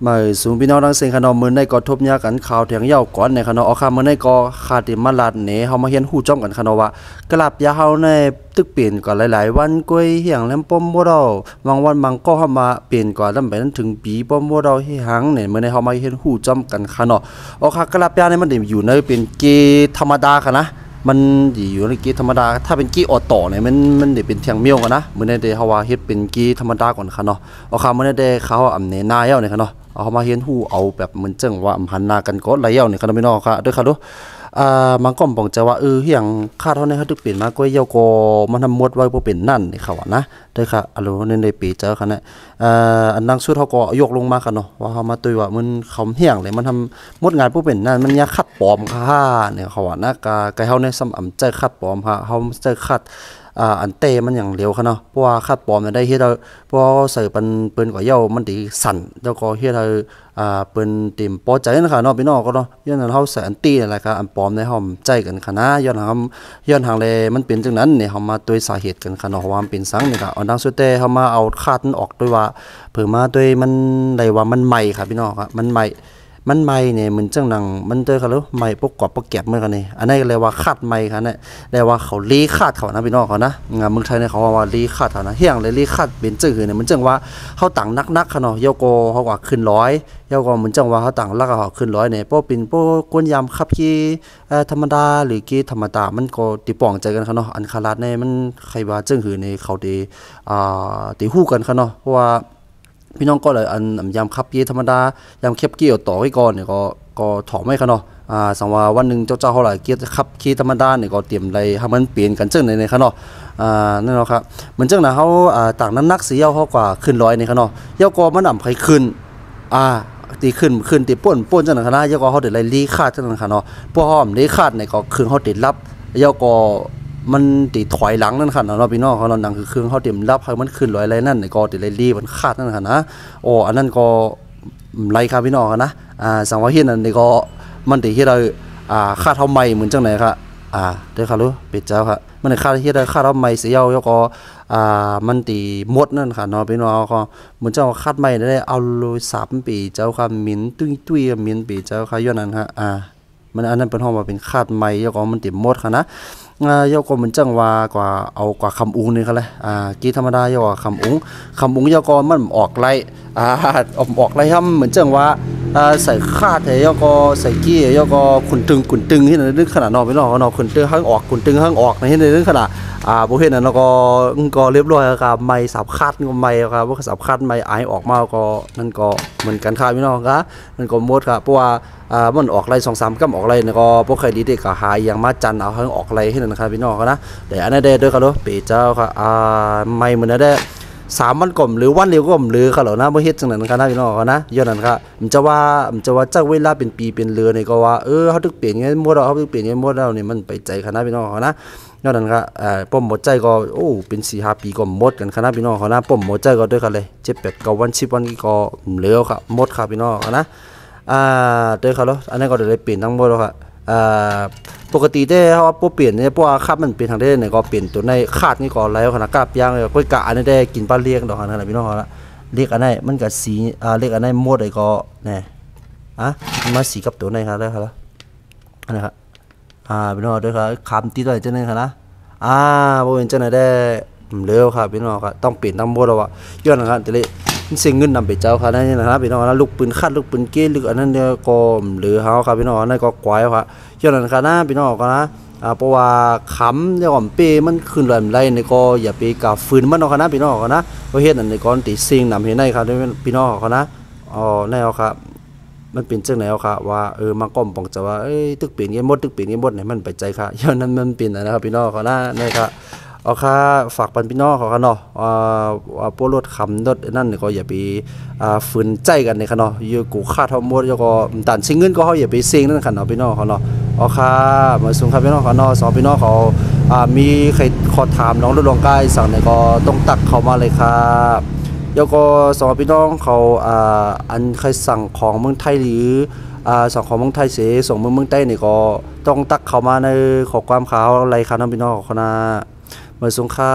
มาสูงพี่น้องทั้งเสียงขนมมือในก็ทบยากันข่าวแถงเย้าก่อนในขนมเอาคำมือในก็ขาดติมาลาดเนเฮามาเฮียนหู้จ้อมกันขนมว่ากลับยาเฮาในตึกเปลี่ยนก่อนหลายๆวันก้อยเหี่ยงแลมป้อมบ่เราบางวันบางก็เฮามาเปลี่ยนก่อนแล้วไปนั้นถึงปีป้อมบ่เราเฮหังเนี่ยมื้อในเฮามาเฮียนหู้จ้อมกันขนมเอาค่ะกลับยาในมันได้อยู่ในเป็นเกธรรมดาค่ะนะมันอยู่ในกีธรรมดาถ้าเป็นกีออโต้เนี่ยมันได้เป็นเทียงเมียวกันนะมื้อในเดเฮาว่าเฮ็ดเป็นกีธรรมดาก่อนค่ะเนาะเอาค่ะมื้อในเดเขาอำเนนาเย้าเนี่ยค่ะเนาะเอามาเฮียนฮู้เอาแบบเหมือนจังว่าอำหันหน้ากันก็ไหลเย้าเนี่ยค่ะพี่น้องค่ะด้วยค่ะดูมันก็บอกจะว่าเฮียงคาดเท่านี้เฮาตึกเปลี่ยนมาก็เย้าก็มันทำหมดไว้บ่เป็นนั่นนี่ค่ะว่านะด้วยค่ะอะโลในปีเจอค่ะนะอันดังสุดเฮาก็ยกลงมาค่ะเนาะว่าเฮามาตุ้ยว่ามันคำเฮียงเลยมันทำหมดงานบ่เป็นนั่นมันยาคัดปลอมค่ะเนี่ยเขาว่านะกะเฮาในซ้ำอำใจคัดปลอมค่ะเฮาใจคัดอันเตมันอย่างเร็วค่ะเนาะเพราะว่าคัดปลอมได้เฮ็ดเอาเพราะใส่เปิ้นก็เย้ามันดีสั่นแล้วก็เฮ็ดให้เปิ้นเต็มพอใจนะคะเนาะพี่น้องก็เนาะย้อนเฮาใส่อันตีนั่นแหละค่ะอันปลอมในเฮาใจกันค่ะนะย้อนทางแลมันเป็นจังนั้นเนี่ยเฮามาด้วยสาเหตุกันค่ะเนาะว่ามันเป็นสังนี่ค่ะอันดังสุดแต่เฮามาเอาคาดมันออกด้วยว่าเพิ่นมาด้วยมันได้ว่ามันใหม่ค่ะพี่น้องครับมันใหม่เนี่ยเหมือนจังหนังมันเจอค่ะแล้วใหม่ปกกอบปกแก็บเหมือนกันนี่อันนี้ก็เรียกว่าคาดใหม่ค่ะเนี่ยเรียกว่าเขาลีคาดเขานะพี่น้องเขานะงานเมืองไทยเนี่ยเขาว่าลีคาดเขานะเฮียงเลยลีคาดเป็นจังคือเนี่ยมันจังว่าเขาต่างนักค่ะเนาะเยาโกเขาว่าขึ้นร้อยเยาโกเหมือนจังว่าเขาต่างลักเขาขึ้นร้อยเนี่ยเพราะเป็นพวกกวนยำขับขี่ธรรมดาหรือขี่ธรรมดามันก็ตีป่องใจกันค่ะเนาะอันคาราดเนี่ยมันใครว่าจังคือในเขาตีฮู้กันค่ะเนาะเพราะว่าพี่น้องก็เลยอันยำขับยี่ธรรมดายำเข็บเกี่ยวต่อไว้ก่อนเนี่ยก็ถอไม่ค่ะเนาะสังว่าวันหนึ่งเจ้าเท่าไหร่เกียร์ขับขี่ธรรมดาเนี่ยก็เตรียมอะไรให้มันเปลี่ยนกันเจ้าในค่ะเนาะนั่นเนาะครับเหมือนเจ้าหน้าเขาต่างน้ำหนักสีเย้าเขากว่าขึ้นร้อยในค่ะเนาะเย้าก็มันอ่ำใครขึ้นตีขึ้นตีป่นเจ้าหน้าค่ะนะเย้าก็เขาเดือดไรลีคาดเจ้าหน้าค่ะเนาะพวกเขาลีคาดเนี่ยก็คืนเขาติดรับเย้าก็มันติดถอยหลังนั่นค่ะเนาะพี่น้องเขาเราหนังคือเครื่องเขาเตรียมรับให้มันขึ้นลอยอะไรนั่นก็ติดไรรีมันคาดนั่นค่ะนะอันนั้นก็ไรครับพี่น้องนะสังวาเฮียนนั่นนี่ก็มันติดที่เราคาดเท่าไม่เหมือนจังไหนครับเดี๋ยวค่ะรู้ปิดเจ้าค่ะมันคาดที่เราคาดเท่าไม่เสียแล้วก็มันตีมดนั่นค่ะเนาะพี่น้องก็เหมือนเจ้าคาดไม่ได้เอาเลย3 ปีเจ้าค่ะมินตุ้ยมินปีเจ้าค่ะย้อนนั้นค่ะมันอันนั้นเป็นห้องว่าเป็นคาดไม่แล้วก็มันติดมดค่ะนะยกก็เหมือนจังว่ากว่าเอากว่าคำอุ้งนี่เขาเลยกีธรรมดายกว่าคำอุ้งยกก็มันออกไรออกไรทำเหมือนจังว่าใส่คาดยกก็ใส่กี้ยกก็ขุนตึงที่ในนึกขนาดนอกไม่นอกนอกขุนตึงข้างออกขุนตึงข้างออกในที่ในนึกขนาดโบเห็นนั่นเราก็เรียบร้อยครับไม่สับคาดก็ไม่ครับว่าสับคาดไม่ไอออกมาก็นั่นก็เหมือนกันค่ะพี่น้องครับมันก็มดครับเพราะว่ามันออกไร2-3 กัมออกไรเนี่ยก็พวกใครดีเด็กก็หายอย่างมาจันเอาให้ออกไรให้นั่นครับพี่น้องนะแต่อันนั้นได้ด้วยครับปีเจ้าครับไม่เหมือนนั้นได้3 วันก่อมหรือวันเดียวก็หรือเขาเหล่านะเมื่อเฮ็ดจังนั้นครับพี่น้องนะย้อนนั้นครับมันจะว่าเจ้าเวลาเป็นปีเป็นเรือเนี่ยก็ว่าเขาตึกเปลี่ยนเงี้ยมดเขาตึกเปลี่ยนเงี้ยมดเราเนี่ยมันไปใจครับพี่น้องนะย้อนนั้นครับป้อมหมดใจก็เป็น4-5 ปีก็หมดกันครับพี่น้องนะป้อมหมดใจก็ด้วยกันเลย7-8-9 วัน10 วันก็เหลือครับหมดครับพี่น้องนะเด้อครับแล้วอันนี้ก็ได้เปลี่ยนทั้งหมดแล้วครับปกติได้เขาพวกเปลี่ยนเนี่ยพวกคาดมันเปลี่ยนทางได้เนี่ยก็เปลี่ยนตัวในคาดนี่ก่อนแล้วขนาดกาบยางเลยก็กะอันนี้ได้กินปลาเลี้ยงดอกนะพี่น้องเขาละเรียกอันนี้มันกับสีเรียกอันนี้หมดเลยก็เนี่ยมาสีกับตัวในครับได้ครับแล้วอันนี้ครับพี่น้องด้วยครับคำตีตัวเจ้าเนี่ยครับนะพวกเป็นเจ้าเนี่ยได้เร็วครับพี่น้องครับต้องเปลี่ยนทั้งหมดแล้วย้อนนะครับแต่เลยเสียเงินนำไปเจ้าครับนั่นนะครับพี่น้องนะลูกปืนคาดลูกปืนเกี้ยลูกอันนั้นเนี่ยก็หรือเขาครับพี่น้องนั่นก็ควายครับย้อนนะครับนะพี่น้องก็นะเพราะว่าขำเนี่ยอ่อมเป้มันขึ้นแรงไรเนี่ยก็อย่าไปกับฟืนมันเอานะพี่น้องก็นะเพราะเหตุนั้นในก้อนตีเสียงนำเห็นได้ครับพี่น้องก็นะแนวครับมันเป็นเจ้าแนวครับว่ามาก้มปองจะว่าตึกเปลี่ยนเงี้ยมดเนี่ยมันไปใจค่ะย้อนนั้นมันเป็นนะครับพี่น้องก็นะนี่ครับค่ะฝากปันพี่น้องเขาเนาะพวกรถขำรถนั่นก็อย่าไปฝืนใจกันในขนาดอยู่กูค่าทอมดแล้วก็ตันซิงเงินก็เขาอย่าไปเซ็งนั่นขนาดพี่น้องเขาเนาะค่ะมาส่งครับพี่น้องเขาเนาะ2 พี่น้องเขามีใครขอถามน้องรถลงใกล้สั่งเนี่ยก็ต้องตักเข้ามาเลยครับแล้วก็2 พี่น้องเขาอันใครสั่งของเมืองไทยหรือสั่งของเมืองไทยเสียส่งเมืองใต้เนี่ยก็ต้องตักเข้ามาในขอความข่าวอะไรครับน้องพี่น้องเขานะมาส่งค่า